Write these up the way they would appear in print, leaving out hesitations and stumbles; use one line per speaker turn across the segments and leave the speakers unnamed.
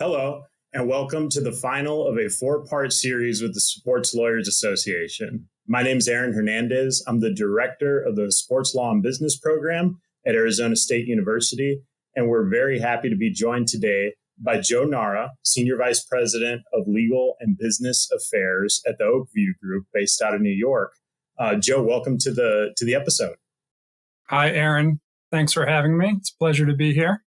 Hello, and welcome to the final of a four-part series with the Sports Lawyers Association. My name is Aaron Hernandez. I'm the director of the Sports Law and Business program at Arizona State University, and we're very happy to be joined today by Joe Nara, Senior Vice President of Legal and Business Affairs at the Oakview Group based out of New York. Joe, welcome to the episode.
Hi, Aaron. Thanks for having me. It's a pleasure to be here.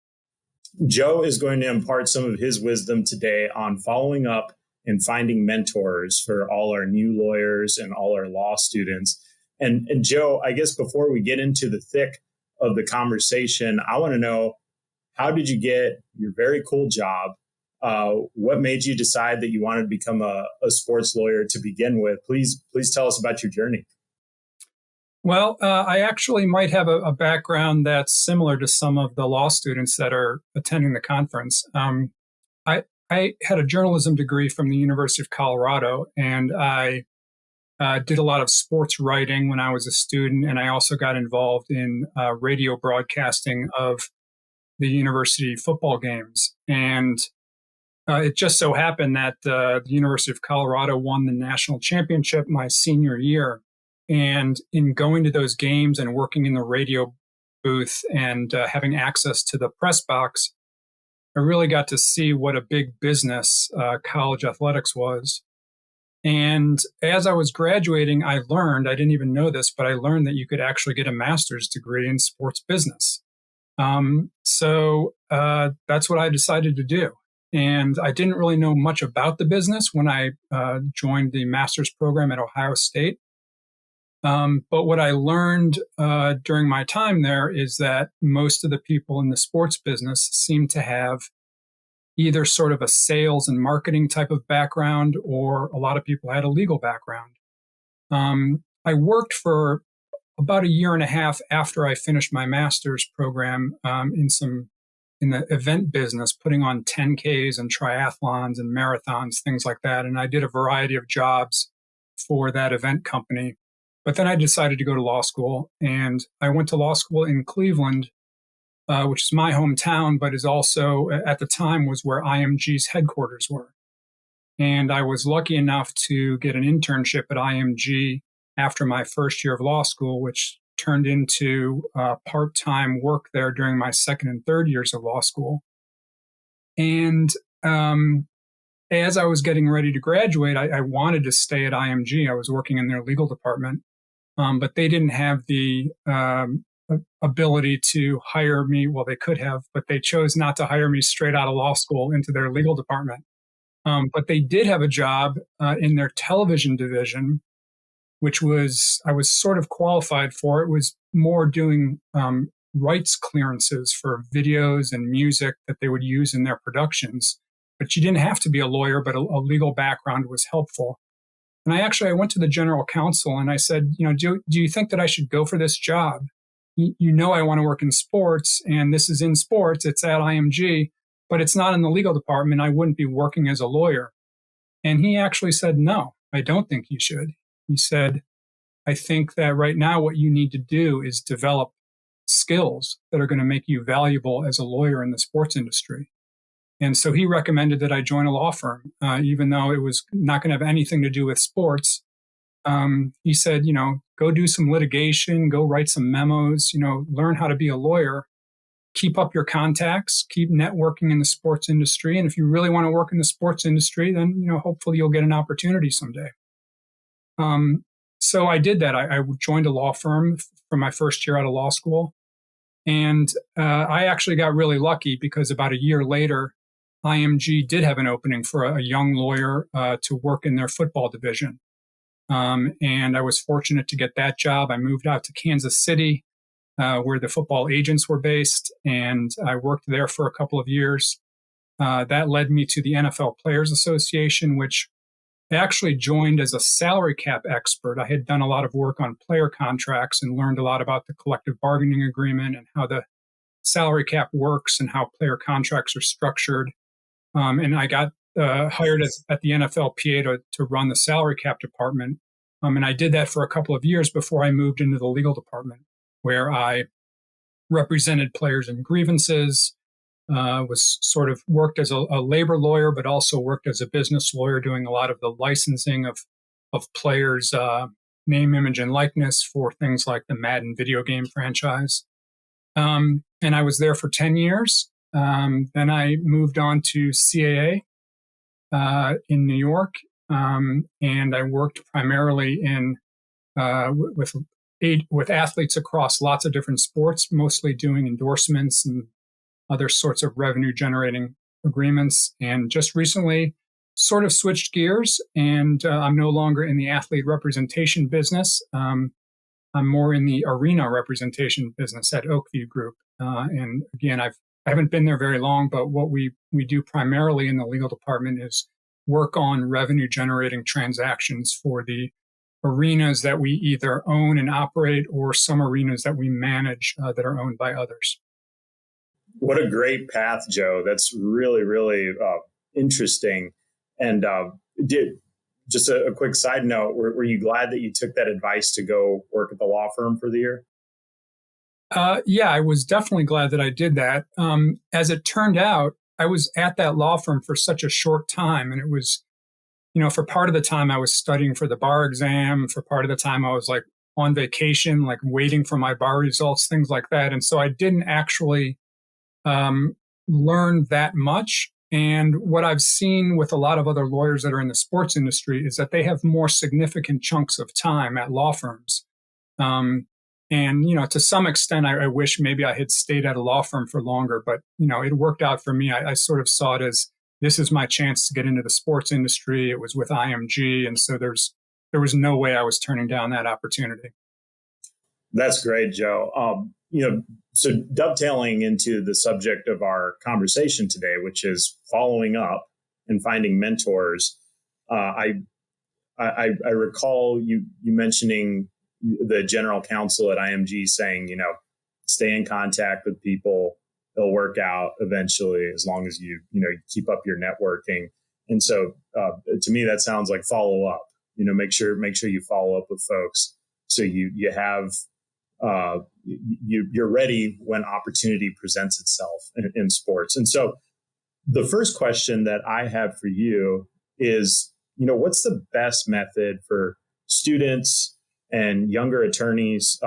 Joe is going to impart some of his wisdom today on following up and finding mentors for all our new lawyers and all our law students. And Joe, I guess before we get into the thick of the conversation, I want to know, how did you get your very cool job? What made you decide that you wanted to become a sports lawyer to begin with? Please tell us about your journey.
Well, I actually might have a background that's similar to some of the law students that are attending the conference. I had a journalism degree from the University of Colorado, and I did a lot of sports writing when I was a student, and I also got involved in radio broadcasting of the university football games. And it just so happened that the University of Colorado won the national championship my senior year. And in going to those games and working in the radio booth and having access to the press box, I really got to see what a big business college athletics was. And as I was graduating, I didn't even know this, but I learned that you could actually get a master's degree in sports business. So that's what I decided to do. And I didn't really know much about the business when I joined the master's program at Ohio State. But what I learned during my time there is that most of the people in the sports business seem to have either sort of a sales and marketing type of background, or a lot of people had a legal background. I worked for about a year and a half after I finished my master's program in the event business, putting on 10Ks and triathlons and marathons, things like that. And I did a variety of jobs for that event company. But then I decided to go to law school, and I went to law school in Cleveland, which is my hometown, but is also, at the time, was where IMG's headquarters were. And I was lucky enough to get an internship at IMG after my first year of law school, which turned into part-time work there during my second and third years of law school. And as I was getting ready to graduate, I wanted to stay at IMG. I was working in their legal department. But they didn't have the ability to hire me. Well, they could have, but they chose not to hire me straight out of law school into their legal department. But they did have a job in their television division, which I was sort of qualified for. It was more doing rights clearances for videos and music that they would use in their productions. But you didn't have to be a lawyer, but a legal background was helpful. And I went to the general counsel and I said, do you think that I should go for this job? I want to work in sports, and this is in sports. It's at IMG, but it's not in the legal department. I wouldn't be working as a lawyer. And he actually said, no, I don't think you should. He said, I think that right now what you need to do is develop skills that are going to make you valuable as a lawyer in the sports industry. And so he recommended that I join a law firm, even though it was not going to have anything to do with sports. He said, go do some litigation, go write some memos, learn how to be a lawyer, keep up your contacts, keep networking in the sports industry. And if you really want to work in the sports industry, then, hopefully you'll get an opportunity someday. So I did that. I joined a law firm for my first year out of law school. And I actually got really lucky because about a year later, IMG did have an opening for a young lawyer to work in their football division. And I was fortunate to get that job. I moved out to Kansas City, where the football agents were based, and I worked there for a couple of years. That led me to the NFL Players Association, which I actually joined as a salary cap expert. I had done a lot of work on player contracts and learned a lot about the collective bargaining agreement and how the salary cap works and how player contracts are structured. And I got hired at the NFLPA to run the salary cap department. And I did that for a couple of years before I moved into the legal department, where I represented players in grievances, was sort of worked as a labor lawyer, but also worked as a business lawyer, doing a lot of the licensing of players' name, image, and likeness for things like the Madden video game franchise. And I was there for 10 years. Then I moved on to CAA in New York, and I worked primarily in with athletes across lots of different sports, mostly doing endorsements and other sorts of revenue generating agreements. And just recently sort of switched gears, and I'm no longer in the athlete representation business. I'm more in the arena representation business at Oakview Group. And again, I haven't been there very long, but what we do primarily in the legal department is work on revenue generating transactions for the arenas that we either own and operate, or some arenas that we manage that are owned by others.
What a great path, Joe. That's really, really interesting. And just a quick side note, were you glad that you took that advice to go work at the law firm for the year?
Yeah, I was definitely glad that I did that. As it turned out, I was at that law firm for such a short time, and it was, for part of the time I was studying for the bar exam. For part of the time I was like on vacation, like waiting for my bar results, things like that. And so I didn't actually learn that much. And what I've seen with a lot of other lawyers that are in the sports industry is that they have more significant chunks of time at law firms. And to some extent, I wish maybe I had stayed at a law firm for longer, but, it worked out for me. I sort of saw it as, this is my chance to get into the sports industry. It was with IMG. And so there was no way I was turning down that opportunity.
That's great, Joe. So dovetailing into the subject of our conversation today, which is following up and finding mentors, I recall you mentioning the general counsel at IMG saying, stay in contact with people. They'll work out eventually as long as you keep up your networking. And so to me, that sounds like follow up. Make sure you follow up with folks so you have you're ready when opportunity presents itself in sports. And so the first question that I have for you is, what's the best method for students and younger attorneys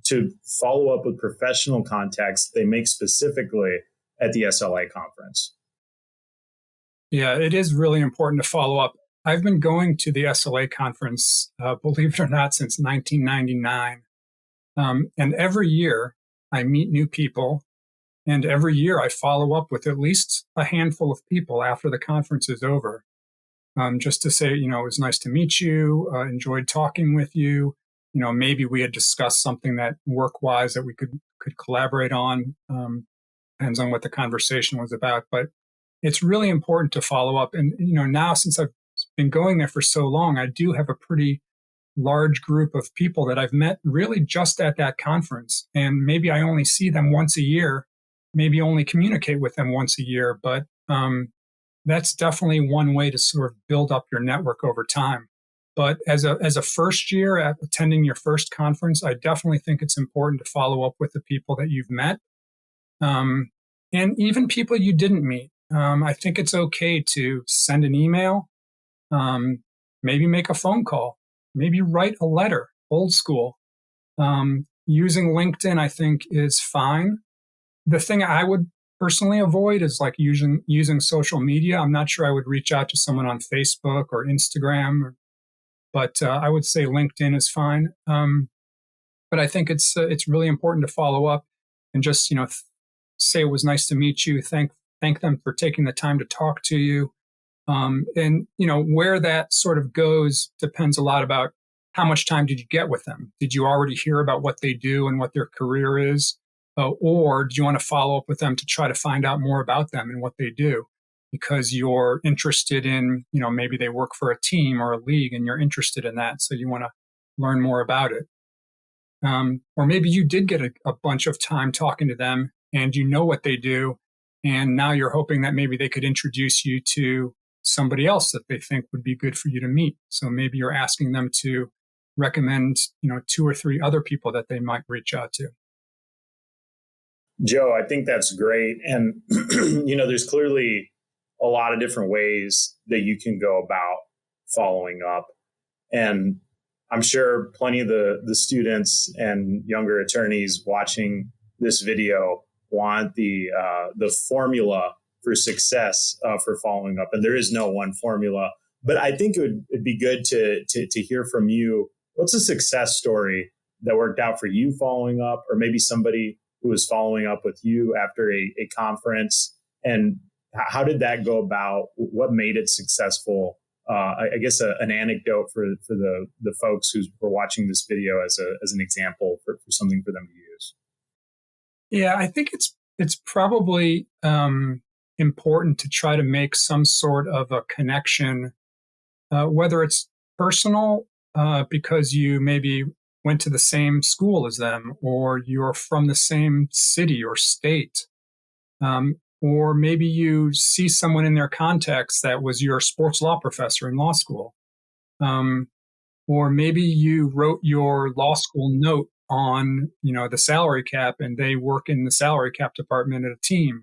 to follow up with professional contacts they make specifically at the SLA conference?
Yeah, it is really important to follow up. I've been going to the SLA conference, believe it or not, since 1999. And every year I meet new people, and every year I follow up with at least a handful of people after the conference is over, just to say, it was nice to meet you, enjoyed talking with you. Maybe we had discussed something that work-wise that we could collaborate on. Depends on what the conversation was about, but it's really important to follow up. And, now since I've been going there for so long, I do have a pretty large group of people that I've met really just at that conference. And maybe I only see them once a year, maybe only communicate with them once a year. But that's definitely one way to sort of build up your network over time. But as a first year at attending your first conference, I definitely think it's important to follow up with the people that you've met, and even people you didn't meet. I think it's okay to send an email, maybe make a phone call, maybe write a letter, old school. Using LinkedIn, I think, is fine. The thing I would personally avoid is like using social media. I'm not sure I would reach out to someone on Facebook or Instagram, but I would say LinkedIn is fine. But I think it's really important to follow up and just say it was nice to meet you. Thank them for taking the time to talk to you. And where that sort of goes depends a lot about how much time did you get with them? Did you already hear about what they do and what their career is? Or do you want to follow up with them to try to find out more about them and what they do? Because you're interested in, maybe they work for a team or a league and you're interested in that. So you want to learn more about it. Or maybe you did get a bunch of time talking to them and you know what they do. And now you're hoping that maybe they could introduce you to somebody else that they think would be good for you to meet. So maybe you're asking them to recommend, 2 or 3 other people that they might reach out to.
Joe, I think that's great. And, there's clearly a lot of different ways that you can go about following up. And I'm sure plenty of the students and younger attorneys watching this video want the formula for success for following up. And there is no one formula. But I think it'd be good to hear from you. What's a success story that worked out for you following up, or maybe somebody who was following up with you after a conference? And how did that go about? What made it successful? I guess an anecdote for the folks who were watching this video as an example for something for them to use.
Yeah, I think it's probably important to try to make some sort of a connection, whether it's personal because you maybe went to the same school as them, or you're from the same city or state, or maybe you see someone in their context that was your sports law professor in law school, or maybe you wrote your law school note on the salary cap and they work in the salary cap department at a team.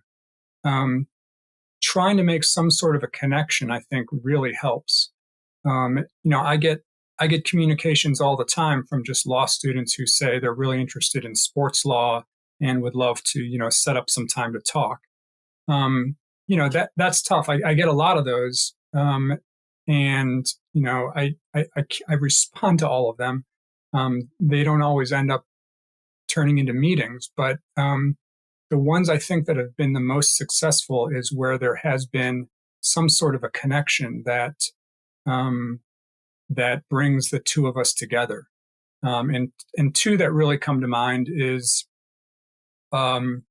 Trying to make some sort of a connection, I think, really helps. I get communications all the time from just law students who say they're really interested in sports law and would love to set up some time to talk. That's tough. I get a lot of those, and I respond to all of them. They don't always end up turning into meetings, but the ones I think that have been the most successful is where there has been some sort of a connection that brings the two of us together. And two that really come to mind is an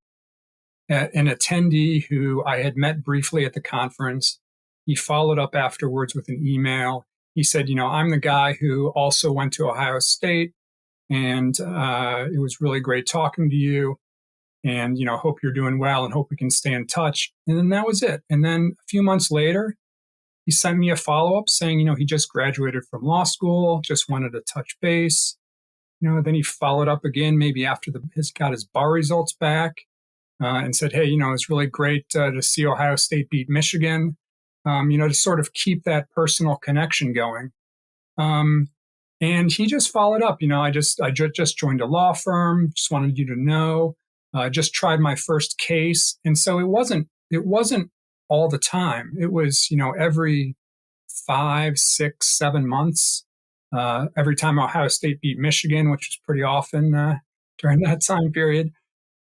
attendee who I had met briefly at the conference. He followed up afterwards with an email. He said, I'm the guy who also went to Ohio State, and it was really great talking to you. And, hope you're doing well and hope we can stay in touch. And then that was it. And then a few months later, he sent me a follow-up saying, he just graduated from law school, just wanted to touch base. Then he followed up again, maybe after he's got his bar results back, and said, hey, it's really great to see Ohio State beat Michigan, to sort of keep that personal connection going. And he just followed up, I just joined a law firm, just wanted you to know. Just tried my first case. And so it wasn't all the time. It was, every 5, 6, 7 months, every time Ohio State beat Michigan, which was pretty often during that time period.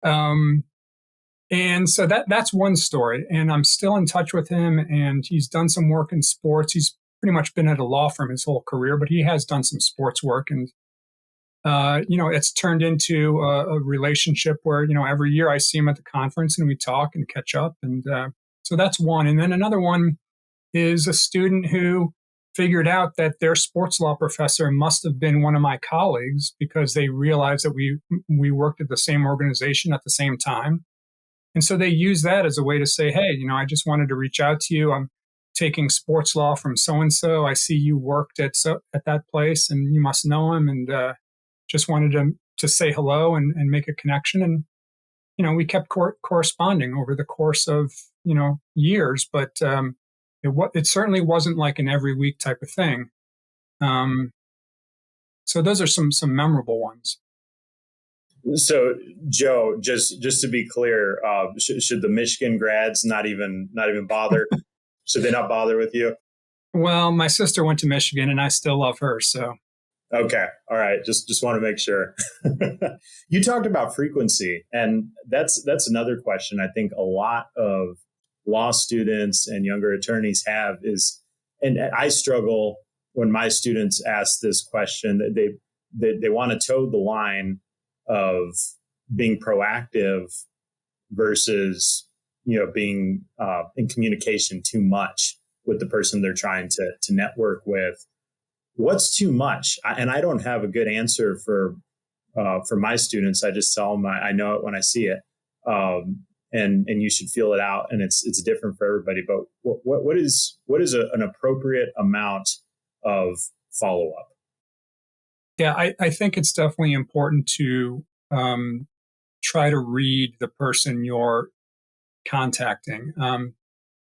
And so that's one story. And I'm still in touch with him, and he's done some work in sports. He's pretty much been at a law firm his whole career, but he has done some sports work. And it's turned into a relationship where, every year I see him at the conference and we talk and catch up. And so that's one. And then another one is a student who figured out that their sports law professor must have been one of my colleagues because they realized that we worked at the same organization at the same time. And so they use that as a way to say, hey, I just wanted to reach out to you. I'm taking sports law from so-and-so. I see you worked at that place and you must know him. And just wanted to say hello and make a connection. And, we kept corresponding over the course of, years, but it certainly wasn't like an every week type of thing. So those are some memorable ones.
So, Joe, just to be clear, should the Michigan grads not even bother? Should they not bother with you?
Well, my sister went to Michigan and I still love her, so.
Okay. All right. Just want to make sure. You talked about frequency, and that's another question I think a lot of law students and younger attorneys have is, and I struggle when my students ask this question, that they want to toe the line of being proactive versus, being in communication too much with the person they're trying to network with. What's too much? And I don't have a good answer for my students. I just tell them I know it when I see it, and you should feel it out. And it's different for everybody. But what is an appropriate amount of follow up?
Yeah, I think it's definitely important to try to read the person you're contacting.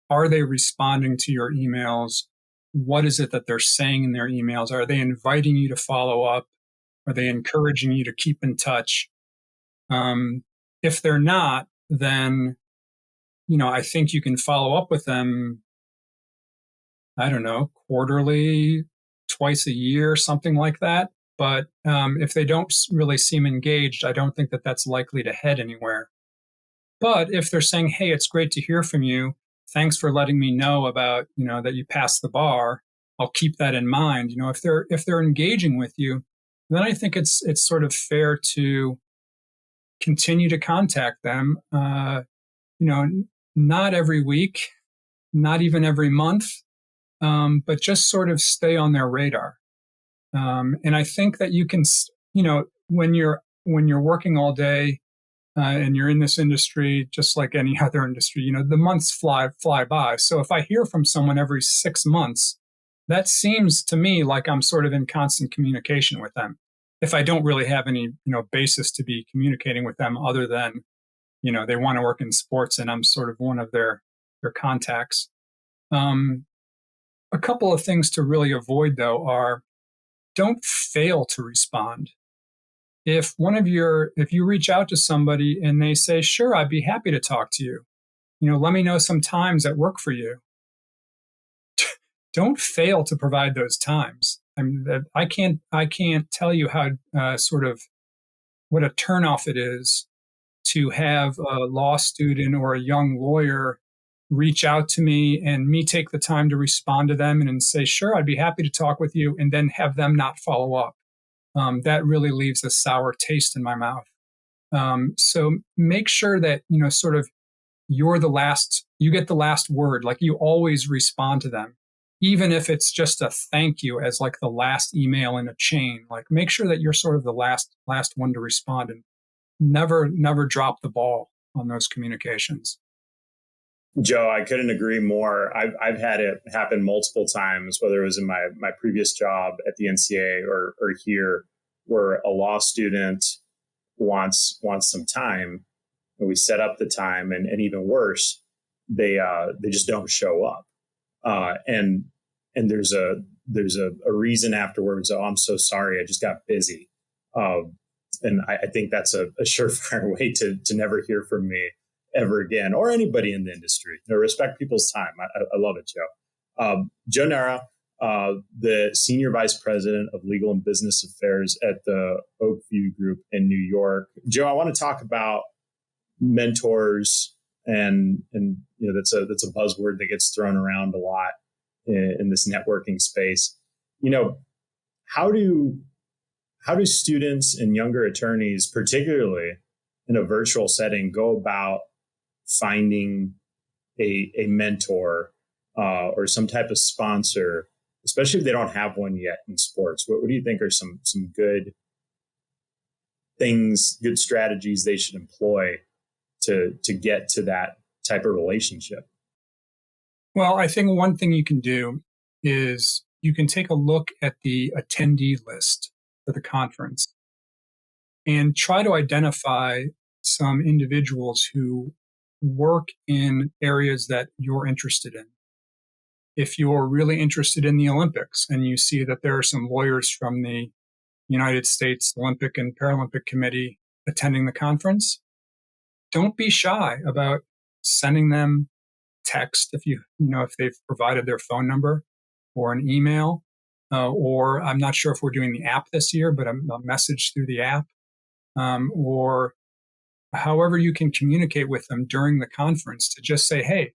Are they responding to your emails? What is it that they're saying in their emails? Are they inviting you to follow up? Are they encouraging you to keep in touch? If they're not, then, I think you can follow up with them, I don't know, quarterly, twice a year, something like that. But if they don't really seem engaged, I don't think that that's likely to head anywhere. But if they're saying, hey, it's great to hear from you. Thanks for letting me know about, that you passed the bar. I'll keep that in mind. If they're engaging with you, then I think it's sort of fair to continue to contact them. Not every week, not even every month, but just sort of stay on their radar. And I think that you can, when you're working all day and you're in this industry, just like any other industry, the months fly by. So if I hear from someone every 6 months, that seems to me like I'm sort of in constant communication with them. If I don't really have any, basis to be communicating with them other than, they want to work in sports and I'm sort of one of their contacts. A couple of things to really avoid, though, are don't fail to respond. If you reach out to somebody and they say, sure, I'd be happy to talk to you, let me know some times that work for you. Don't fail to provide those times. I mean, I can't tell you how sort of what a turnoff it is to have a law student or a young lawyer reach out to me and me take the time to respond to them and say, sure, I'd be happy to talk with you, and then have them not follow up. That really leaves a sour taste in my mouth. So make sure that, sort of you get the last word, like you always respond to them, even if it's just a thank you as like the last email in a chain. Like make sure that you're sort of the last one to respond, and never drop the ball on those communications.
Joe, I couldn't agree more. I've had it happen multiple times, whether it was in my previous job at the NCAA or here, where a law student wants some time, and we set up the time, and even worse, they just don't show up, and there's a reason afterwards. Oh, I'm so sorry, I just got busy, and I think that's a surefire way to never hear from me ever again, or anybody in the industry. Respect people's time. I love it, Joe. Joe Nara, the Senior Vice President of Legal and Business Affairs at the Oakview Group in New York. Joe, I want to talk about mentors, and that's a buzzword that gets thrown around a lot in this networking space. How do students and younger attorneys, particularly in a virtual setting, go about finding a mentor or some type of sponsor, especially if they don't have one yet in sports? What do you think are some good things, good strategies they should employ to get to that type of relationship?
Well, I think one thing you can do is you can take a look at the attendee list for the conference and try to identify some individuals who work in areas that you're interested in. If you're really interested in the Olympics and you see that there are some lawyers from the United States Olympic and Paralympic Committee attending the conference, don't be shy about sending them text if they've provided their phone number, or an email, or I'm not sure if we're doing the app this year, but a message through the app, or however you can communicate with them during the conference, to just say, hey,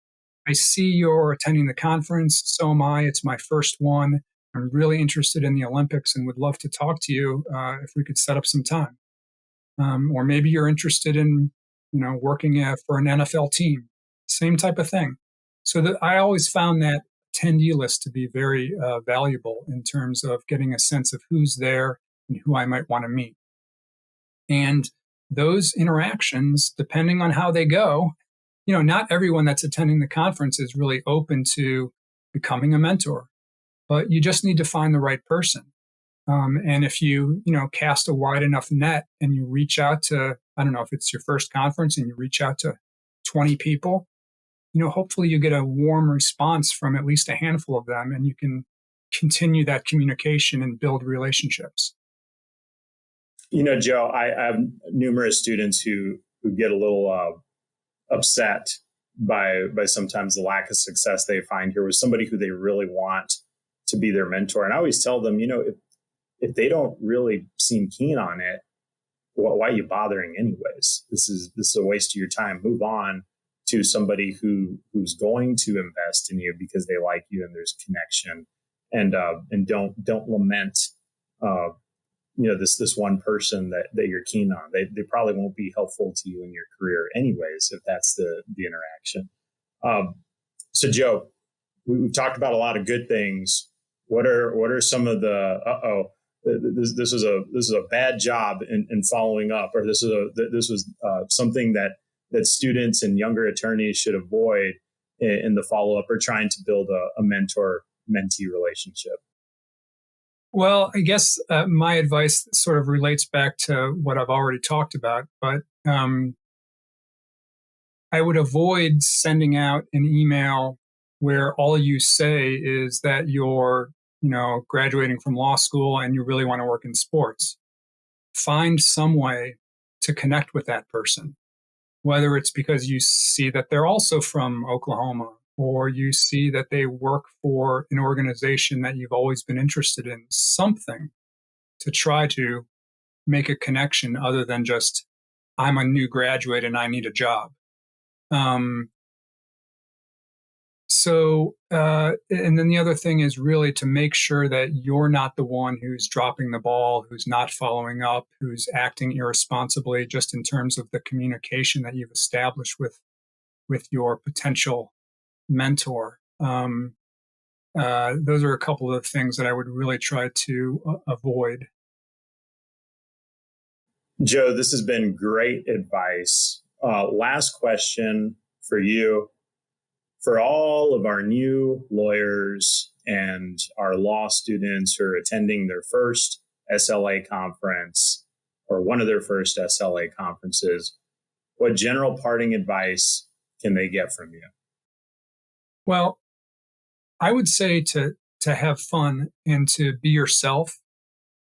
I see you're attending the conference. So am I. It's my first one. I'm really interested in the Olympics and would love to talk to you if we could set up some time. Or maybe you're interested in, working for an NFL team. Same type of thing. So I always found that attendee list to be very valuable in terms of getting a sense of who's there and who I might want to meet. And those interactions, depending on how they go, not everyone that's attending the conference is really open to becoming a mentor, but you just need to find the right person. And if you, cast a wide enough net and you reach out to I don't know if it's your first conference and you reach out to 20 people, hopefully you get a warm response from at least a handful of them, and you can continue that communication and build relationships.
Joe, I have numerous students who get a little upset by sometimes the lack of success they find here with somebody who they really want to be their mentor. And I always tell them, if they don't really seem keen on it, why are you bothering anyways? This is a waste of your time. Move on to somebody who's going to invest in you because they like you and there's a connection, and don't lament this one person that you're keen on. They probably won't be helpful to you in your career anyways if that's the interaction. So Joe, we've talked about a lot of good things. What are some of the this is a bad job in following up, or this was something that students and younger attorneys should avoid in the follow up or trying to build a mentor-mentee relationship?
Well, I guess my advice sort of relates back to what I've already talked about, but I would avoid sending out an email where all you say is that you're, graduating from law school and you really want to work in sports. Find some way to connect with that person, whether it's because you see that they're also from Oklahoma, or you see that they work for an organization that you've always been interested in, something to try to make a connection other than just, I'm a new graduate and I need a job. And then the other thing is really to make sure that you're not the one who's dropping the ball, who's not following up, who's acting irresponsibly, just in terms of the communication that you've established with your potential mentor. Those are a couple of things that I would really try to avoid.
Joe, this has been great advice. Last question for you. For all of our new lawyers and our law students who are attending their first SLA conference or one of their first SLA conferences, what general parting advice can they get from you?
Well, I would say to have fun and to be yourself.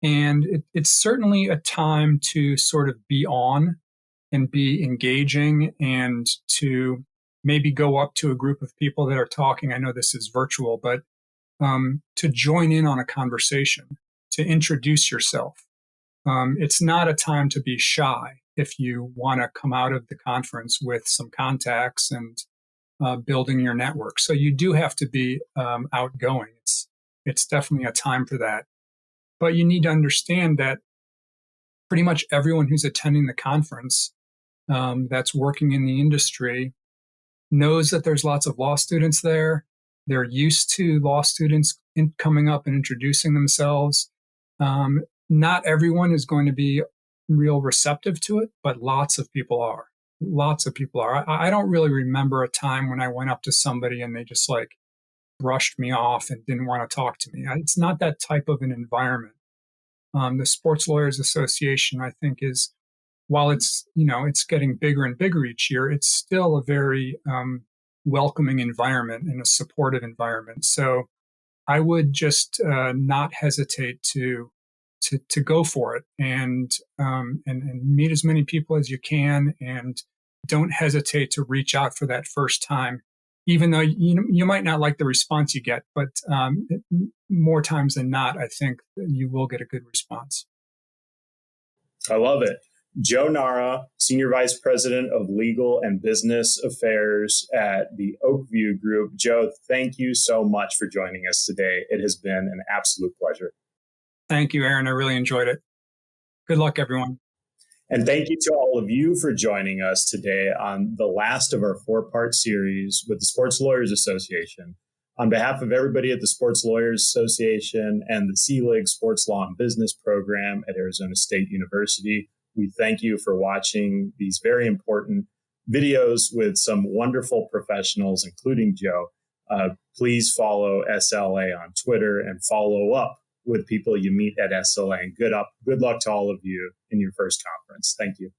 And it's certainly a time to sort of be on and be engaging, and to maybe go up to a group of people that are talking. I know this is virtual, but to join in on a conversation, to introduce yourself. It's not a time to be shy if you want to come out of the conference with some contacts and building your network. So you do have to be outgoing. It's definitely a time for that. But you need to understand that pretty much everyone who's attending the conference that's working in the industry knows that there's lots of law students there. They're used to law students coming up and introducing themselves. Not everyone is going to be real receptive to it, but lots of people are. Lots of people are. I don't really remember a time when I went up to somebody and they just brushed me off and didn't want to talk to me. It's not that type of an environment. The Sports Lawyers Association, I think, is, while it's getting bigger and bigger each year, it's still a very welcoming environment and a supportive environment. So I would just not hesitate to go for it and meet as many people as you can, and don't hesitate to reach out for that first time, even though you might not like the response you get, but more times than not, I think you will get a good response.
I love it. Joe Nara, Senior Vice President of Legal and Business Affairs at the Oakview Group. Joe, thank you so much for joining us today. It has been an absolute pleasure.
Thank you, Aaron. I really enjoyed it. Good luck, everyone.
And thank you to all of you for joining us today on the last of our 4-part series with the Sports Lawyers Association. On behalf of everybody at the Sports Lawyers Association and the C-League Sports Law and Business Program at Arizona State University, we thank you for watching these very important videos with some wonderful professionals, including Joe. Please follow SLA on Twitter and follow up with people you meet at SLA. And good luck to all of you in your first conference. Thank you.